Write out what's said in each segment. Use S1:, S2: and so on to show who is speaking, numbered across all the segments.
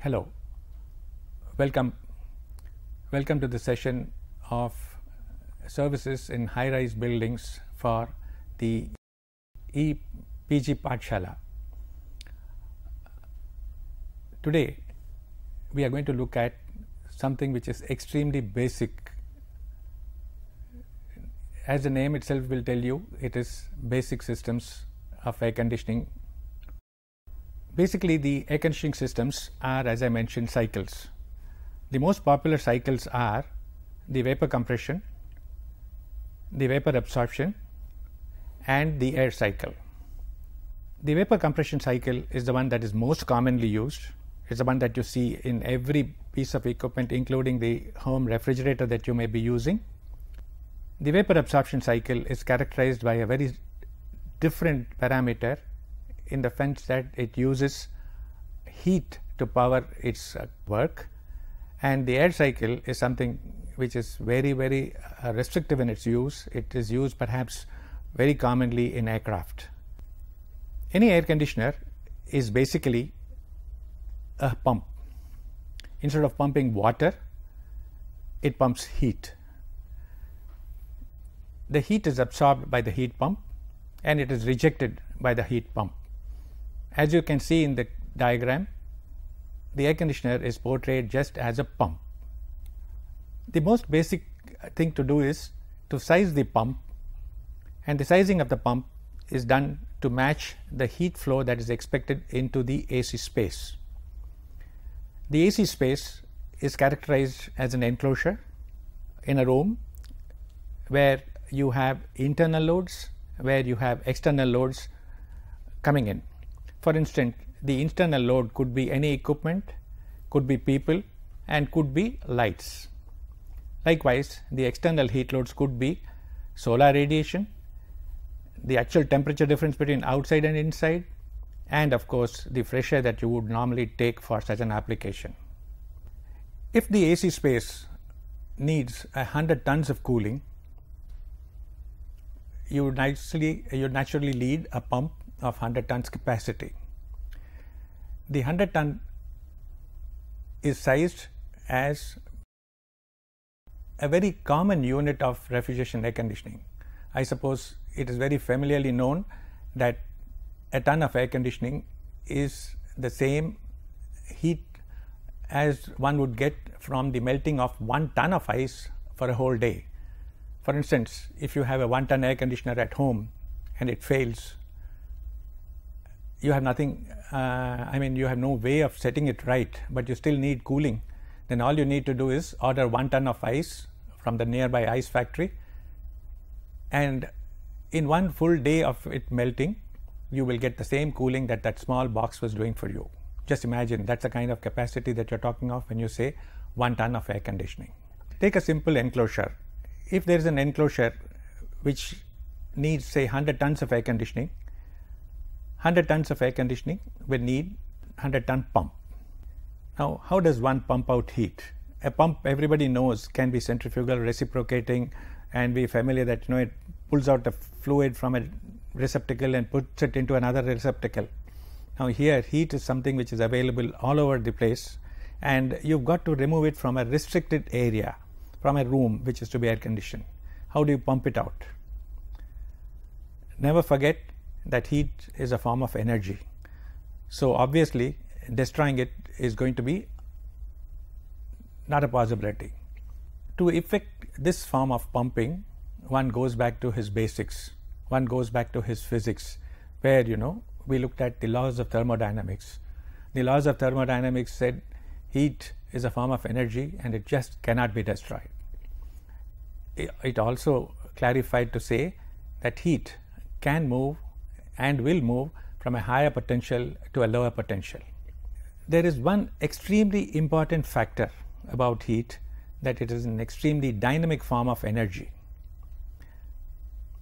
S1: Hello, welcome to the session of services in high-rise buildings for the PG Pathshala. Today we are going to look at something which is extremely basic. As the name itself will tell you, it is basic systems of air conditioning. Basically, the air conditioning systems are, as I mentioned, cycles. The most popular cycles are the vapor compression, the vapor absorption, and the air cycle. The vapor compression cycle is the one that is most commonly used. It's the one that you see in every piece of equipment, including the home refrigerator that you may be using. The vapor absorption cycle is characterized by a very different parameter in the sense that it uses heat to power its work, and the air cycle is something which is very restrictive in its use. It is used perhaps very commonly in aircraft. Any air conditioner is basically a pump. Instead of pumping water, it pumps heat. The heat is absorbed by the heat pump and it is rejected by the heat pump. As you can see in the diagram, the air conditioner is portrayed just as a pump. The most basic thing to do is to size the pump, and the sizing of the pump is done to match the heat flow that is expected into the AC space. The AC space is characterized as an enclosure in a room where you have internal loads, where you have external loads coming in. For instance, the internal load could be any equipment, could be people, and could be lights. Likewise, the external heat loads could be solar radiation, the actual temperature difference between outside and inside, and of course the fresh air that you would normally take for such an application. If the AC space needs 100 tons of cooling, you would naturally need a pump of 100 tons capacity. The 100 ton is sized as a very common unit of refrigeration air conditioning. I suppose it is very familiarly known that a ton of air conditioning is the same heat as one would get from the melting of 1 ton of ice for a whole day. For instance, if you have a 1 ton air conditioner at home and it fails, you have nothing, you have no way of setting it right, but you still need cooling. Then all you need to do is order 1 ton of ice from the nearby ice factory, and in 1 full day of it melting, you will get the same cooling that that small box was doing for you. Just imagine, that's the kind of capacity that you're talking of when you say 1 ton of air conditioning. Take a simple enclosure. If there is an enclosure which needs, say, 100 tons of air conditioning, 100 tons of air conditioning will need 100-ton pump. Now, how does one pump out heat? A pump, everybody knows, can be centrifugal, reciprocating, and be familiar that it pulls out a fluid from a receptacle and puts it into another receptacle. Now, here heat is something which is available all over the place, and you've got to remove it from a restricted area, from a room which is to be air conditioned. How do you pump it out? Never forget that heat is a form of energy. So obviously destroying it is going to be not a possibility. To effect this form of pumping, one goes back to his basics. One goes back to his physics, where we looked at the laws of thermodynamics. The laws of thermodynamics said heat is a form of energy and it just cannot be destroyed. It also clarified to say that heat can move and will move from a higher potential to a lower potential. There is one extremely important factor about heat, that it is an extremely dynamic form of energy.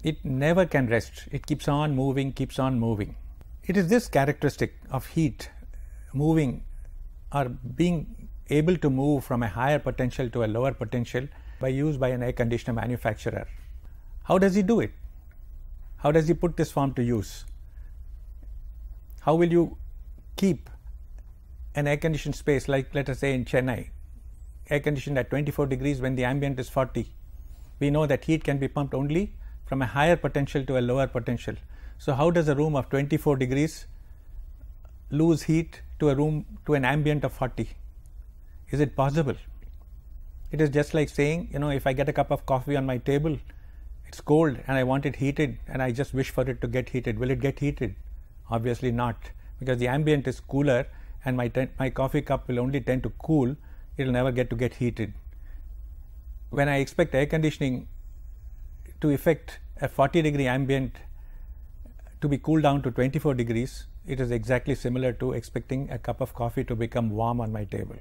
S1: It never can rest. It keeps on moving, keeps on moving. It is this characteristic of heat moving or being able to move from a higher potential to a lower potential used by an air conditioner manufacturer. How does he do it? How does he put this form to use? How will you keep an air conditioned space, like let us say in Chennai, air conditioned at 24 degrees when the ambient is 40, we know that heat can be pumped only from a higher potential to a lower potential. So how does a room of 24 degrees lose heat to an ambient of 40? Is it possible? It is just like saying, if I get a cup of coffee on my table, it's cold and I want it heated and I just wish for it to get heated. Will it get heated? Obviously not, because the ambient is cooler and my coffee cup will only tend to cool. It will never get heated. When I expect air conditioning to affect a 40-degree ambient to be cooled down to 24 degrees, it is exactly similar to expecting a cup of coffee to become warm on my table.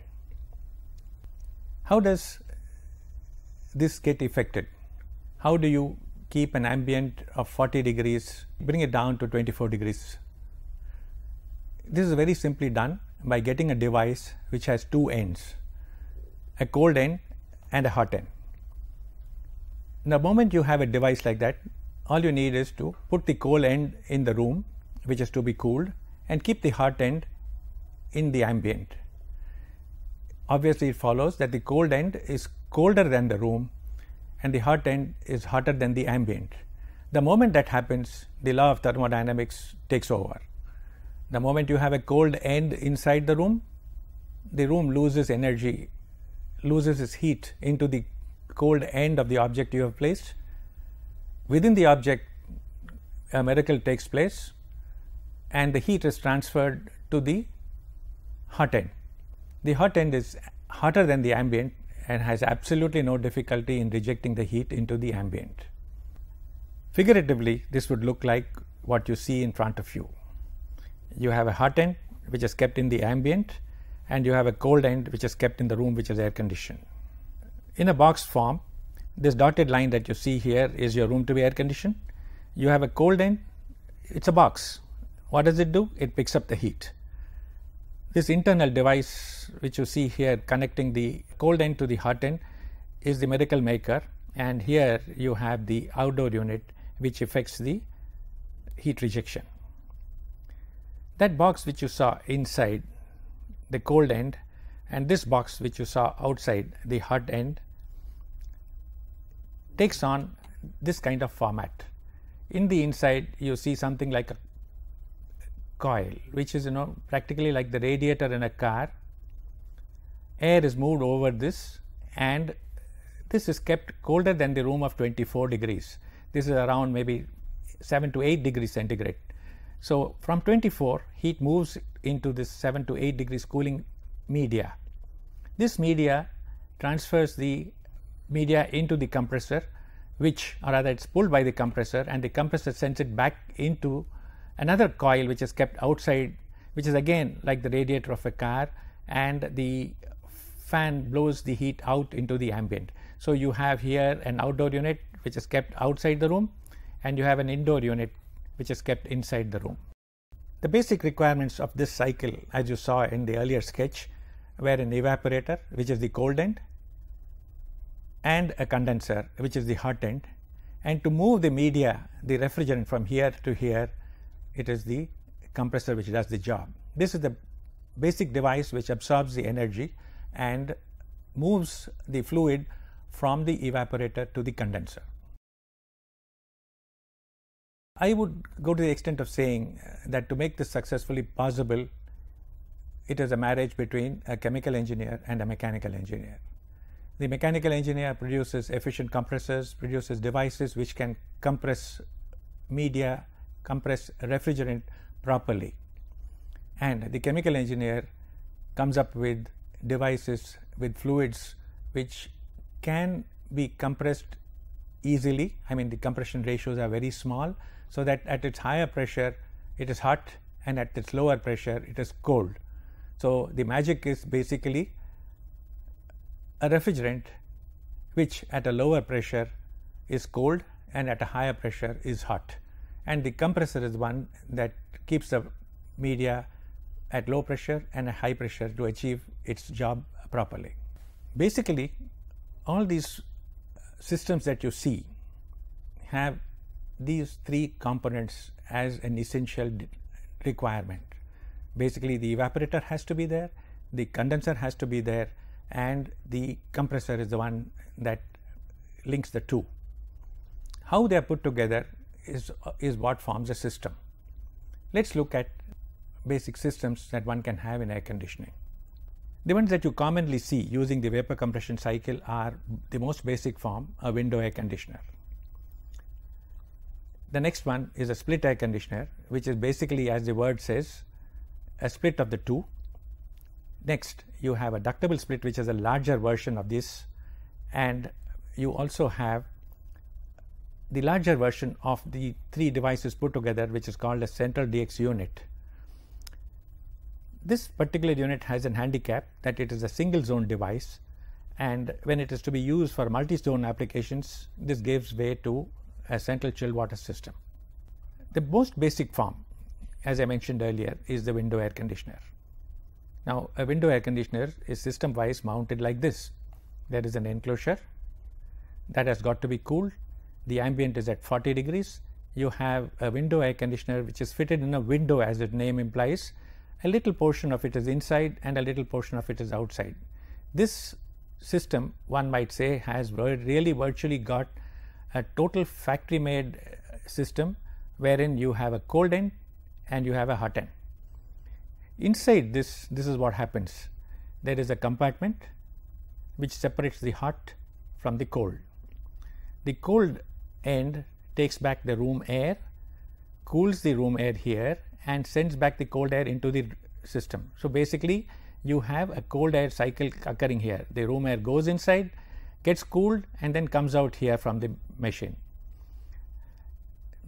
S1: How does this get affected? How do you keep an ambient of 40 degrees, bring it down to 24 degrees? This is very simply done by getting a device which has two ends, a cold end and a hot end. The moment you have a device like that, all you need is to put the cold end in the room, which is to be cooled, and keep the hot end in the ambient. Obviously, it follows that the cold end is colder than the room and the hot end is hotter than the ambient. The moment that happens, the law of thermodynamics takes over. The moment you have a cold end inside the room loses energy, loses its heat into the cold end of the object you have placed. Within the object, a miracle takes place and the heat is transferred to the hot end. The hot end is hotter than the ambient and has absolutely no difficulty in rejecting the heat into the ambient. Figuratively, this would look like what you see in front of you. You have a hot end which is kept in the ambient and you have a cold end which is kept in the room which is air conditioned. In a boxed form, this dotted line that you see here is your room to be air conditioned. You have a cold end, it's a box. What does it do? It picks up the heat. This internal device which you see here connecting the cold end to the hot end is the miracle maker, and here you have the outdoor unit which affects the heat rejection. That box which you saw inside the cold end and this box which you saw outside the hot end takes on this kind of format. In the inside you see something like a coil which is practically like the radiator in a car. Air is moved over this and this is kept colder than the room of 24 degrees. This is around maybe 7 to 8 degrees centigrade. So from 24, heat moves into this 7 to 8 degrees cooling media. This media transfers the media into the compressor, or rather it's pulled by the compressor, and the compressor sends it back into another coil which is kept outside, which is again like the radiator of a car, and the fan blows the heat out into the ambient. So you have here an outdoor unit which is kept outside the room, and you have an indoor unit which is kept inside the room. The basic requirements of this cycle, as you saw in the earlier sketch, were an evaporator, which is the cold end, and a condenser, which is the hot end. And to move the media, the refrigerant from here to here, it is the compressor which does the job. This is the basic device which absorbs the energy and moves the fluid from the evaporator to the condenser. I would go to the extent of saying that to make this successfully possible, it is a marriage between a chemical engineer and a mechanical engineer. The mechanical engineer produces efficient compressors, produces devices which can compress media, compress refrigerant properly. And the chemical engineer comes up with devices, with fluids which can be compressed easily. I mean, the compression ratios are very small, so that at its higher pressure it is hot and at its lower pressure it is cold. So the magic is basically a refrigerant which at a lower pressure is cold and at a higher pressure is hot, and the compressor is one that keeps the media at low pressure and at high pressure to achieve its job properly. Basically, all these systems that you see have these three components as an essential requirement. Basically, the evaporator has to be there, the condenser has to be there, and the compressor is the one that links the two. How they are put together is what forms a system. Let's look at basic systems that one can have in air conditioning. The ones that you commonly see using the vapor compression cycle are the most basic form, a window air conditioner. The next one is a split air conditioner, which is basically, as the word says, a split of the two. Next, you have a ductable split, which is a larger version of this, and you also have the larger version of the three devices put together, which is called a central DX unit. This particular unit has a handicap that it is a single zone device, and when it is to be used for multi-zone applications, this gives way to a central chilled water system. The most basic form, as I mentioned earlier, is the window air conditioner. Now, a window air conditioner is system wise mounted like this. There is an enclosure that has got to be cooled. The ambient is at 40 degrees. You have a window air conditioner which is fitted in a window, as its name implies. A little portion of it is inside and a little portion of it is outside. This system, one might say, has really virtually got a total factory made system, wherein you have a cold end and you have a hot end. Inside this is what happens. There is a compartment which separates the hot from the cold. The cold end takes back the room air, cools the room air here, and sends back the cold air into the system. So basically, you have a cold air cycle occurring here. The room air goes inside, gets cooled, and then comes out here from the machine.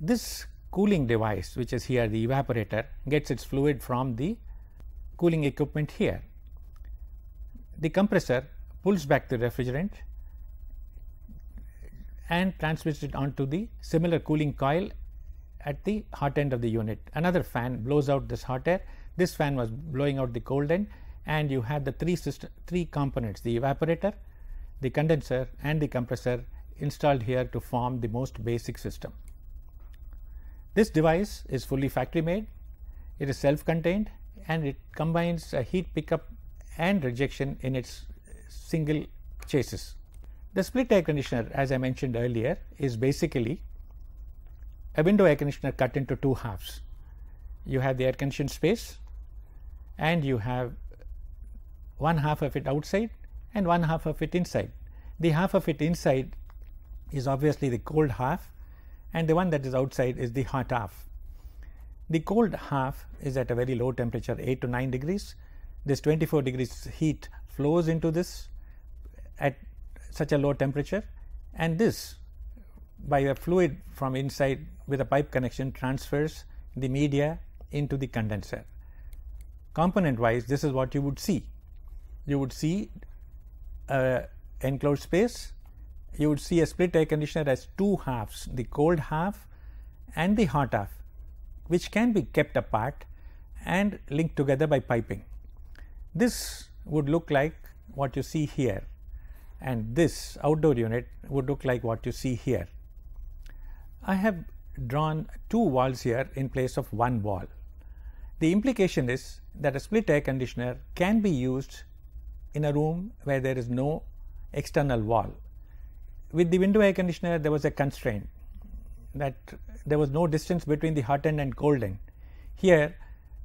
S1: This cooling device, which is here the evaporator, gets its fluid from the cooling equipment here. The compressor pulls back the refrigerant and transmits it onto the similar cooling coil at the hot end of the unit. Another fan blows out this hot air. This fan was blowing out the cold end, and you had the three components, the evaporator, the condenser, and the compressor, installed here to form the most basic system. This device is fully factory made, it is self-contained, and it combines a heat pickup and rejection in its single chassis. The split air conditioner, as I mentioned earlier, is basically a window air conditioner cut into two halves. You have the air conditioned space, and you have one half of it outside and one half of it inside. The half of it inside is obviously the cold half, and the one that is outside is the hot half. The cold half is at a very low temperature, 8 to 9 degrees. This 24 degrees heat flows into this at such a low temperature, and this, by a fluid from inside with a pipe connection, transfers the media into the condenser. Component wise, this is what you would see. You would see a enclosed space. You would see a split air conditioner as two halves, the cold half and the hot half, which can be kept apart and linked together by piping. This would look like what you see here, and this outdoor unit would look like what you see here. I have drawn two walls here in place of one wall. The implication is that a split air conditioner can be used in a room where there is no external wall. With the window air conditioner, there was a constraint that there was no distance between the hot end and cold end. Here,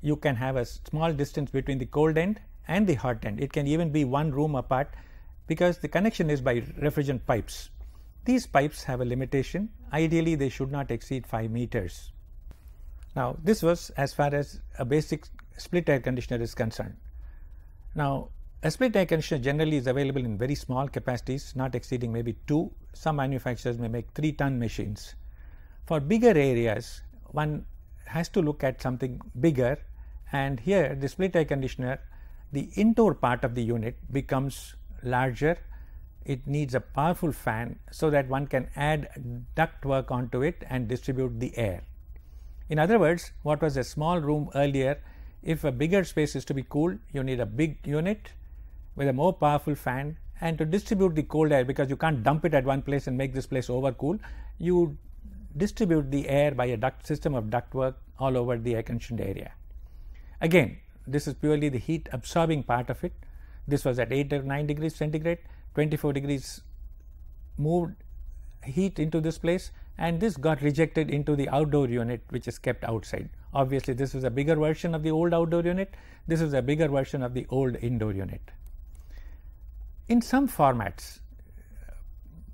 S1: you can have a small distance between the cold end and the hot end. It can even be one room apart because the connection is by refrigerant pipes. These pipes have a limitation. Ideally, they should not exceed 5 meters. Now, this was as far as a basic split air conditioner is concerned. Now, a split air conditioner generally is available in very small capacities, not exceeding maybe 2. Some manufacturers may make 3-ton machines. For bigger areas, one has to look at something bigger, and here the split air conditioner, the indoor part of the unit becomes larger. It needs a powerful fan so that one can add duct work onto it and distribute the air. In other words, what was a small room earlier, if a bigger space is to be cooled, you need a big unit with a more powerful fan, and to distribute the cold air, because you can't dump it at one place and make this place overcool, you distribute the air by a system of duct work all over the air conditioned area. Again, this is purely the heat absorbing part of it. This was at 8 or 9 degrees centigrade, 24 degrees moved heat into this place, and this got rejected into the outdoor unit, which is kept outside. Obviously, this is a bigger version of the old outdoor unit. This is a bigger version of the old indoor unit. In some formats,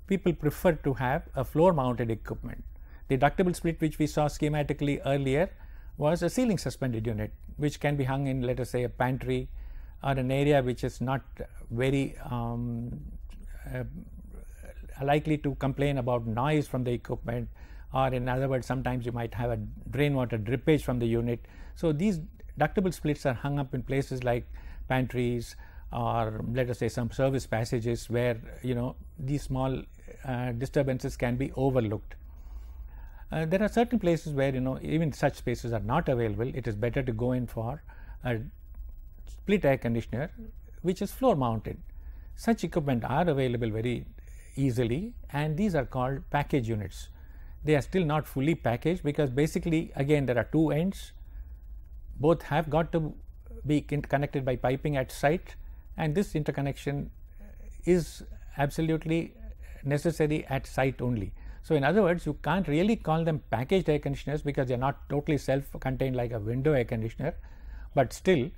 S1: people prefer to have a floor mounted equipment. The ductable split which we saw schematically earlier was a ceiling suspended unit, which can be hung in, let us say, a pantry or an area which is not very likely to complain about noise from the equipment, or in other words, sometimes you might have a drain water drippage from the unit. So these ductable splits are hung up in places like pantries, or let us say some service passages where these small disturbances can be overlooked. There are certain places where even such spaces are not available. It is better to go in for a split air conditioner which is floor mounted. Such equipment are available very easily, and these are called package units. They are still not fully packaged because basically again there are two ends, both have got to be connected by piping at site, and this interconnection is absolutely necessary at site only. So in other words, you can't really call them packaged air conditioners because they are not totally self-contained like a window air conditioner, but still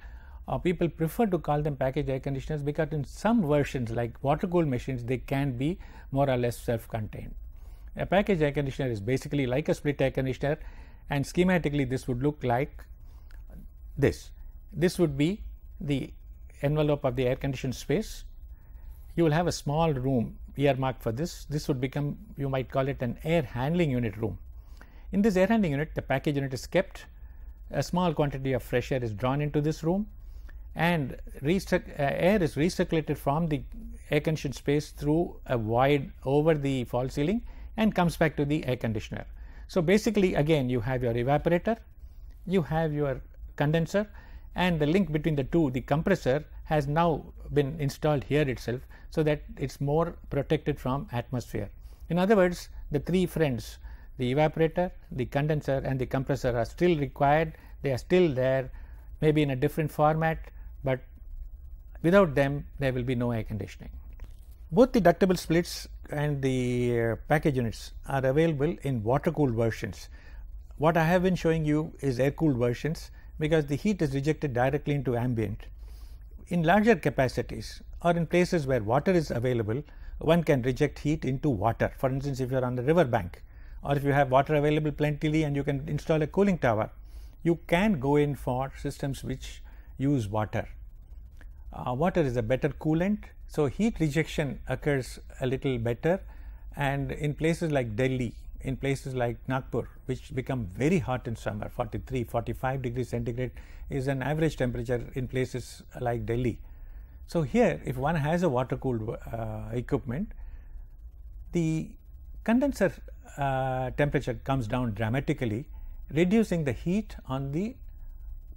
S1: people prefer to call them packaged air conditioners because in some versions like water cooled machines they can be more or less self-contained. A packaged air conditioner is basically like a split air conditioner, and schematically this would look like this. This would be the envelope of the air conditioned space. You will have a small room earmarked for this. This would become, you might call it an air handling unit room. In this air handling unit, the package unit is kept, a small quantity of fresh air is drawn into this room, and air is recirculated from the air conditioned space through a void over the false ceiling and comes back to the air conditioner. So basically again you have your evaporator, you have your condenser, and the link between the two, the compressor, has now been installed here itself, so that it's more protected from atmosphere. In other words, the three friends, the evaporator, the condenser and the compressor, are still required. They are still there, maybe in a different format, but without them there will be no air conditioning. Both the ductable splits and the package units are available in water cooled versions. What I have been showing you is air cooled versions because the heat is rejected directly into ambient. In larger capacities or in places where water is available, one can reject heat into water. For instance, if you are on the river bank, or if you have water available plentifully and you can install a cooling tower, you can go in for systems which use water. Water is a better coolant, so heat rejection occurs a little better, and in places like Delhi, in places like Nagpur, which become very hot in summer, 43, 45 degrees centigrade is an average temperature in places like Delhi. So here, if one has a water cooled equipment, the condenser temperature comes down dramatically, reducing the heat on the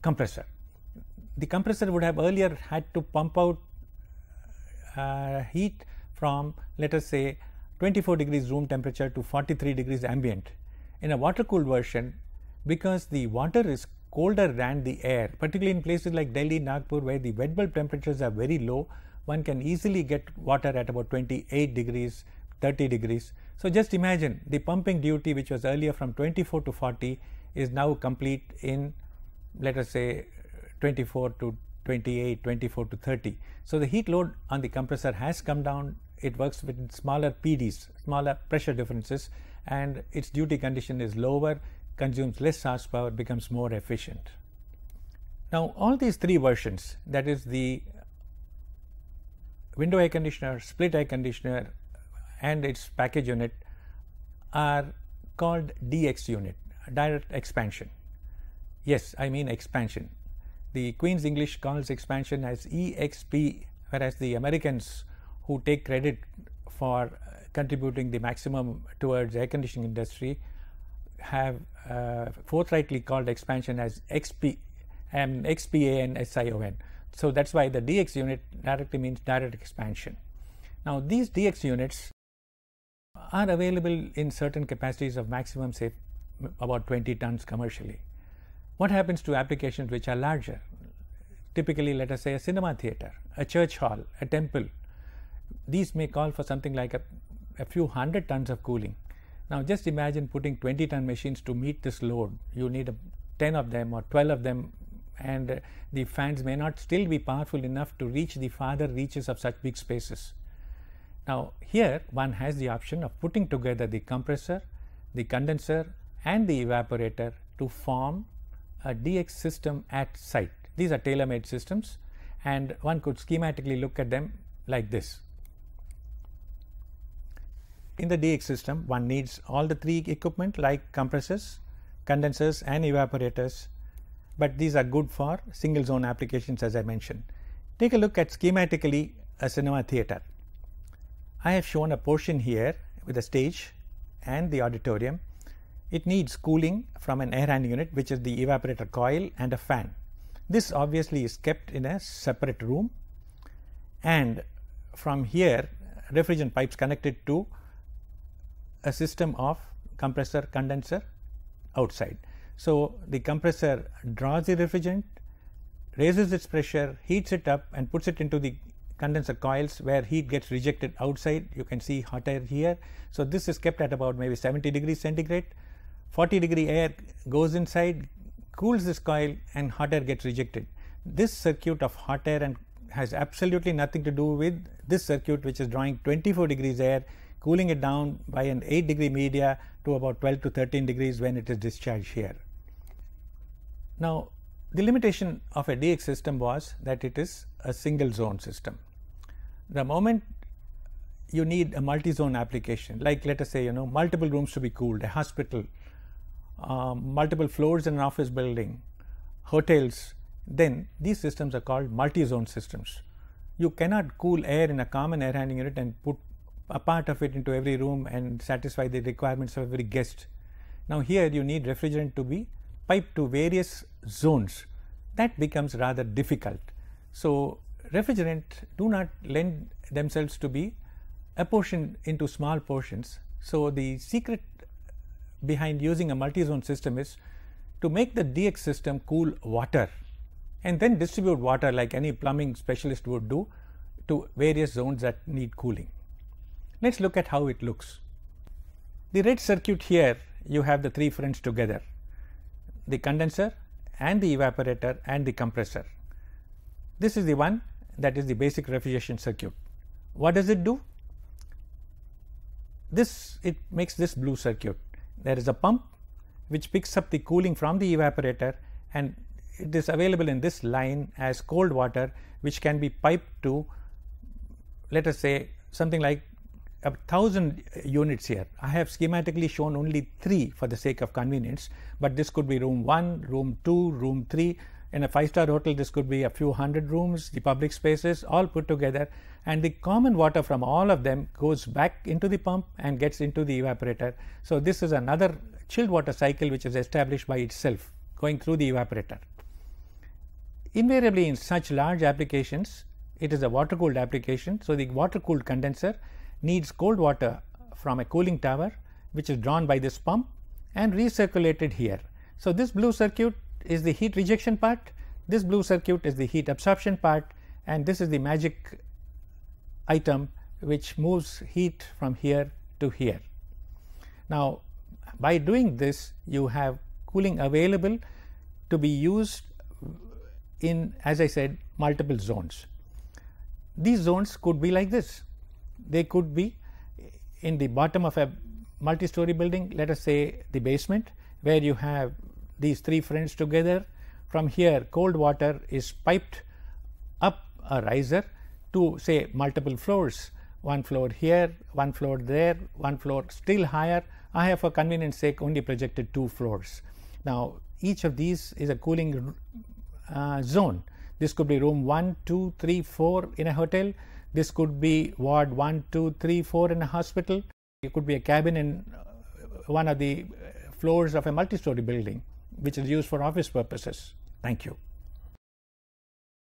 S1: compressor. The compressor would have earlier had to pump out heat from, let us say, 24 degrees room temperature to 43 degrees ambient. In a water cooled version, because the water is colder than the air, particularly in places like Delhi, Nagpur, where the wet bulb temperatures are very low, one can easily get water at about 28 degrees, 30 degrees. So just imagine the pumping duty, which was earlier from 24 to 40, is now complete in, let us say, 24 to 28, 24 to 30. So the heat load on the compressor has come down. It works with smaller PDs, smaller pressure differences, and its duty condition is lower, consumes less horsepower, becomes more efficient. Now all these three versions, that is the window air conditioner, split air conditioner and its package unit, are called DX unit, direct expansion. Yes, I mean expansion. The Queen's English calls expansion as EXP, whereas the Americans, who take credit for contributing the maximum towards air conditioning industry, have forthrightly called expansion as XP and XPAN-SION. So that's why the DX unit directly means direct expansion. Now these DX units are available in certain capacities of maximum, say, about 20 tons commercially. What happens to applications which are larger? typically let us say a cinema theater, a church hall, a temple. These may call for something like a few hundred tons of cooling. Now just imagine putting 20-ton machines to meet this load. You need 10 of them or 12 of them, and the fans may not still be powerful enough to reach the farther reaches of such big spaces. Now here one has the option of putting together the compressor, the condenser and the evaporator to form a DX system at site. These are tailor-made systems, and one could schematically look at them like this. In the DX system, one needs all the three equipment like compressors, condensers and evaporators, but these are good for single zone applications, as I mentioned. Take a look at schematically a cinema theater. I have shown a portion here with a stage and the auditorium. It needs cooling from an air handling unit, which is the evaporator coil and a fan. This obviously is kept in a separate room, and from here refrigerant pipes connected to a system of compressor, condenser outside. So the compressor draws the refrigerant, raises its pressure, heats it up and puts it into the condenser coils where heat gets rejected outside. You can see hot air here. So this is kept at about maybe 70 degrees centigrade. 40-degree air goes inside, cools this coil, and hot air gets rejected. This circuit of hot air and has absolutely nothing to do with this circuit, which is drawing 24 degrees air, cooling it down by an 8-degree media to about 12 to 13 degrees when it is discharged here. Now the limitation of a DX system was that it is a single zone system. The moment you need a multi-zone application, like let us say multiple rooms to be cooled, a hospital, multiple floors in an office building, hotels, then these systems are called multi-zone systems. You cannot cool air in a common air handling unit and put a part of it into every room and satisfy the requirements of every guest. Now here you need refrigerant to be piped to various zones. That becomes rather difficult. So refrigerant do not lend themselves to be apportioned into small portions. So the secret behind using a multi-zone system is to make the DX system cool water and then distribute water like any plumbing specialist would do to various zones that need cooling. Let's look at how it looks. The red circuit here, you have the three friends together, the condenser and the evaporator and the compressor. This is the one that is the basic refrigeration circuit. What does it do? It makes this blue circuit. There is a pump which picks up the cooling from the evaporator, and it is available in this line as cold water, which can be piped to, let us say, something like 1,000 units here. I have schematically shown only 3 for the sake of convenience, but this could be room 1, room 2, room 3. In a 5-star hotel, this could be a few hundred rooms, the public spaces all put together, and the common water from all of them goes back into the pump and gets into the evaporator. So this is another chilled water cycle which is established by itself going through the evaporator. Invariably in such large applications, it is a water cooled application. So the water cooled condenser needs cold water from a cooling tower, which is drawn by this pump and recirculated here. So this blue circuit is the heat rejection part, this blue circuit is the heat absorption part, and this is the magic item which moves heat from here to here. Now by doing this, you have cooling available to be used in, as I said, multiple zones. These zones could be like this. They could be in the bottom of a multi-story building, let us say the basement, where you have these 3 friends together. From here cold water is piped up a riser to say multiple floors, 1 floor here, 1 floor there, 1 floor still higher. I have for convenience sake only projected 2 floors. Now each of these is a cooling zone. This could be room 1, 2, 3, 4 in a hotel. This could be ward 1, 2, 3, 4 in a hospital. It could be a cabin in one of the floors of a multi-story building, which is used for office purposes. Thank you.